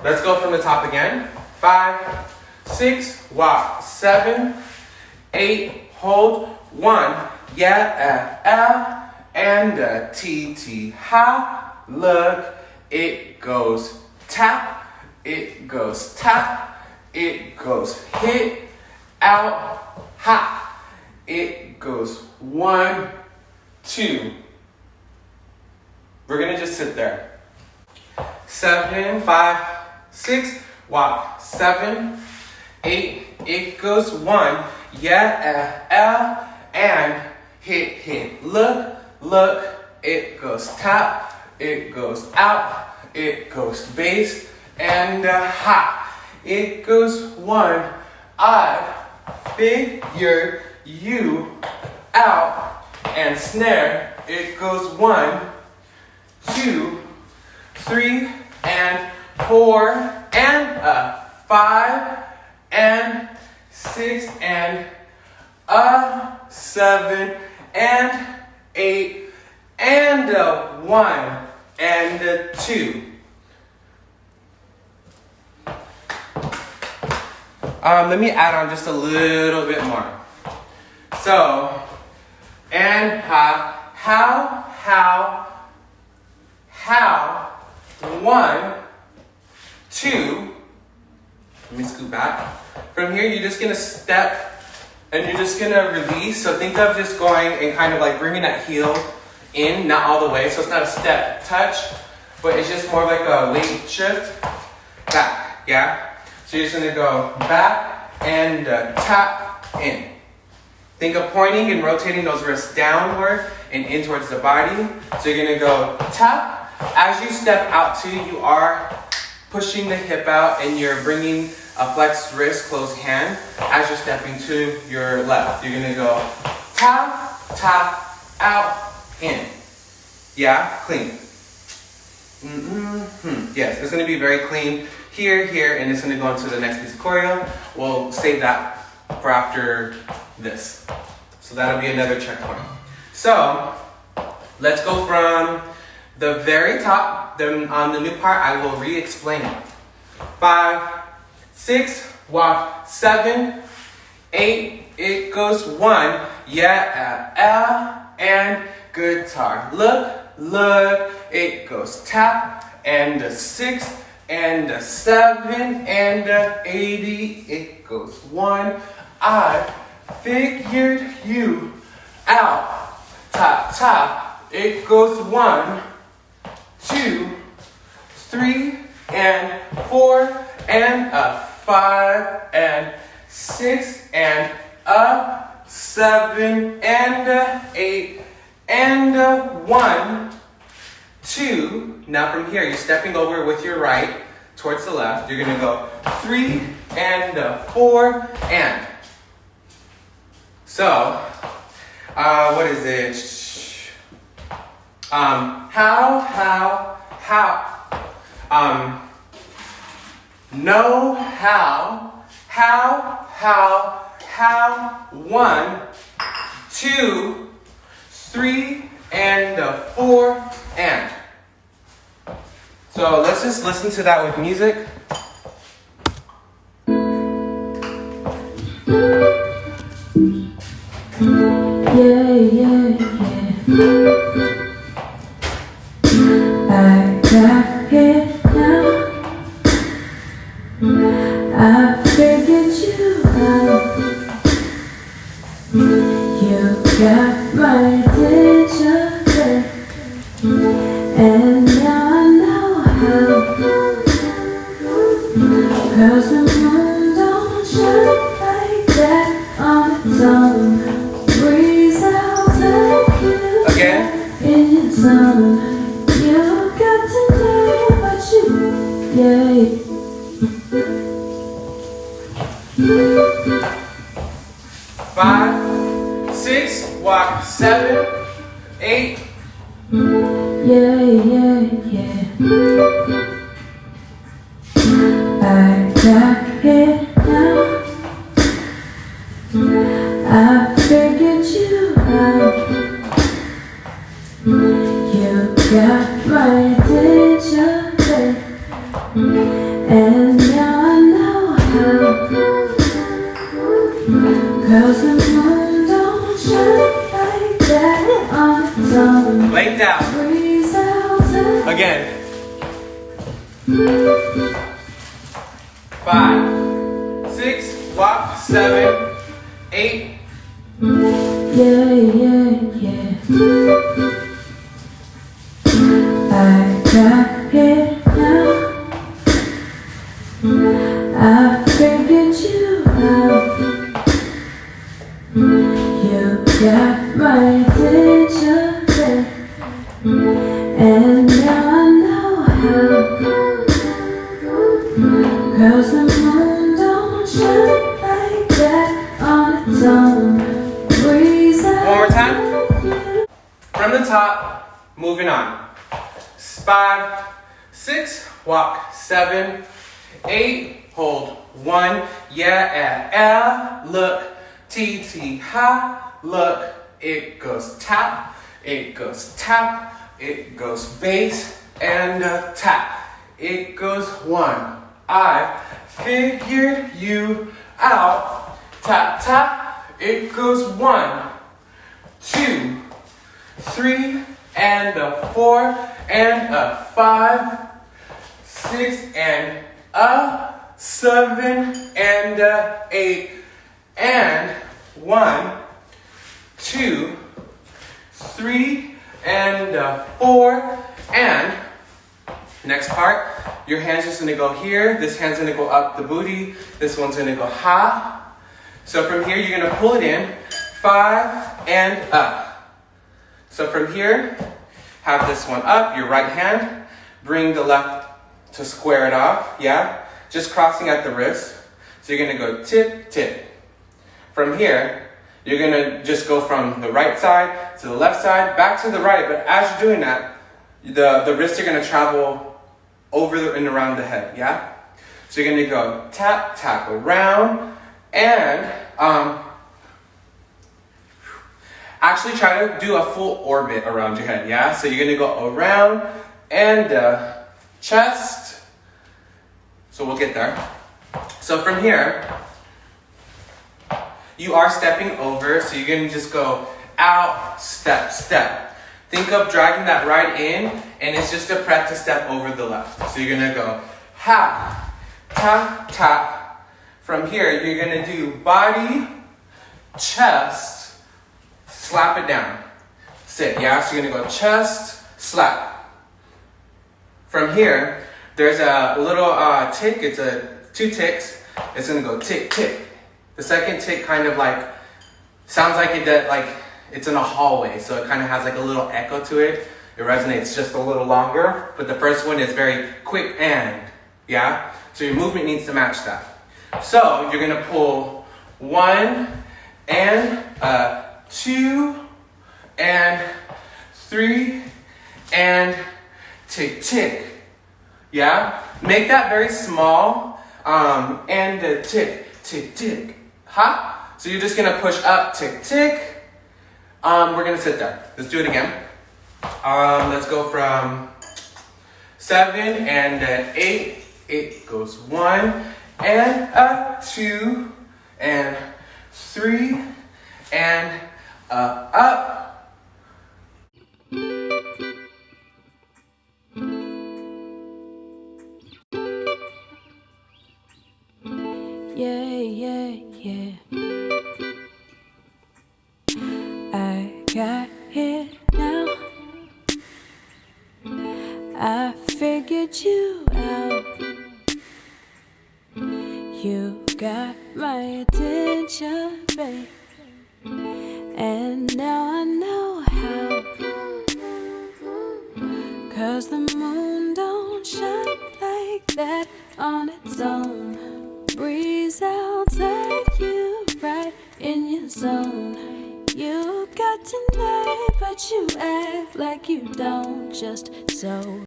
Let's go from the top again. 5, 6, walk. 7, 8, hold. 1, yeah, and a T, ha. Look, it goes tap, it goes tap, it goes hit, out, ha. It goes 1, 2. We're gonna just sit there. 7, 5, 6, walk. 7, 8, it goes 1, yeah, and hit. Look, it goes tap, it goes out, it goes bass, and ha. It goes 1, I figure you out, and snare. It goes 1, 2, 3, and 4, and 5, and 6, and 7, and 8, and 1, and 2. Let me add on just a little bit more. So, and how, 1, 2, let me scoot back. From here, you're just gonna step and you're just gonna release. So think of just going and kind of like bringing that heel in, not all the way. So it's not a step touch, but it's just more like a weight shift back, yeah? So you're just gonna go back and tap in. Think of pointing and rotating those wrists downward and in towards the body. So you're gonna go tap. As you step out too, you are pushing the hip out and you're bringing a flexed wrist, closed hand as you're stepping to your left. You're gonna go tap, tap, out, in. Yeah, clean. Yes, it's gonna be very clean. Here, and it's gonna go into the next piece of choreo. We'll save that for after this. So that'll be another checkpoint. So, let's go from the very top. Then on the new part, I will re-explain it. 5, 6, walk. 7, 8, it goes 1, yeah, and guitar. Look, it goes tap, and a 6, and a 7, and a 80, it goes 1, I figured you out. Tap, it goes 1, 2, 3, and 4, and a 5, and 6, and a 7, and a 8, and a 1, 2. Now from here, you're stepping over with your right towards the left. You're gonna go 3, and 4, and. So, what is it? How, know how, 1, 2, 3, and 4, and. So let's just listen to that with music. Yeah. I got it now. I figured you out. You got my attention, and now I know how. 'Cause the moon don't shine like that on its own. Breeze out take you Again. in your zone. You got to know what you, 5, 6, walk. 7, 8. Yeah. I got it now. I figured you out. You got my attention, And now I know how. 'Cause the moon don't shine like that on its own. Lay down. Breeze out the Again. 5, 6, walk, 7, 8. yeah, yeah, yeah. I got it now. I figured you out. You got my attention, babe. And now I know how. 'Cause the moon don't shine like that on its own. Breeze out. One more time. From the top, moving on. 5, 6, walk, 7, 8, hold, 1, yeah, look, T, ha, look, it goes tap, it goes tap, it goes bass, and tap, it goes 1, I figured you out, tap, tap, it goes 1, 2, 3, and a 4, and a 5, 6, and a 7, and a 8, and 1, 2, 3, and a 4, and next part, your hand's just gonna go here, this hand's gonna go up the booty, this one's gonna go ha. So from here, you're gonna pull it in, 5, and up. So from here, have this one up, your right hand, bring the left to square it off, yeah? Just crossing at the wrist. So you're gonna go tip, tip. From here, you're gonna just go from the right side to the left side, back to the right, but as you're doing that, the wrists are gonna travel over and around the head, yeah? So you're gonna go tap, tap around, and actually try to do a full orbit around your head, yeah? So you're gonna go around and chest. So we'll get there. So from here, you are stepping over, so you're gonna just go out, step, step. Think of dragging that right in, and it's just a prep to step over the left. So you're gonna go ha, tap, tap. From here, you're gonna do body, chest, slap it down. Sit, yeah? So you're gonna go chest, slap. From here, there's a little tick, it's 2 ticks. It's gonna go tick, tick. The second tick kind of like, sounds like it's in a hallway, so it kind of has like a little echo to it. It resonates just a little longer, but the first one is very quick and, yeah? So your movement needs to match that. So you're gonna pull 1 and 2 and 3 and tick, tick, yeah? Make that very small, and tick, tick, tick, ha? So you're just gonna push up, tick, tick. We're gonna sit there. Let's do it again. Let's go from 7 and 8. 8 goes 1 and 2 and 3 and up. Yeah, yeah, yeah. I got it now. I figured you out. You got my attention, babe. And now I know how. 'Cause the moon don't shine like that on its own. Breeze outside you, right in your zone. You got tonight, but you act like you don't, just so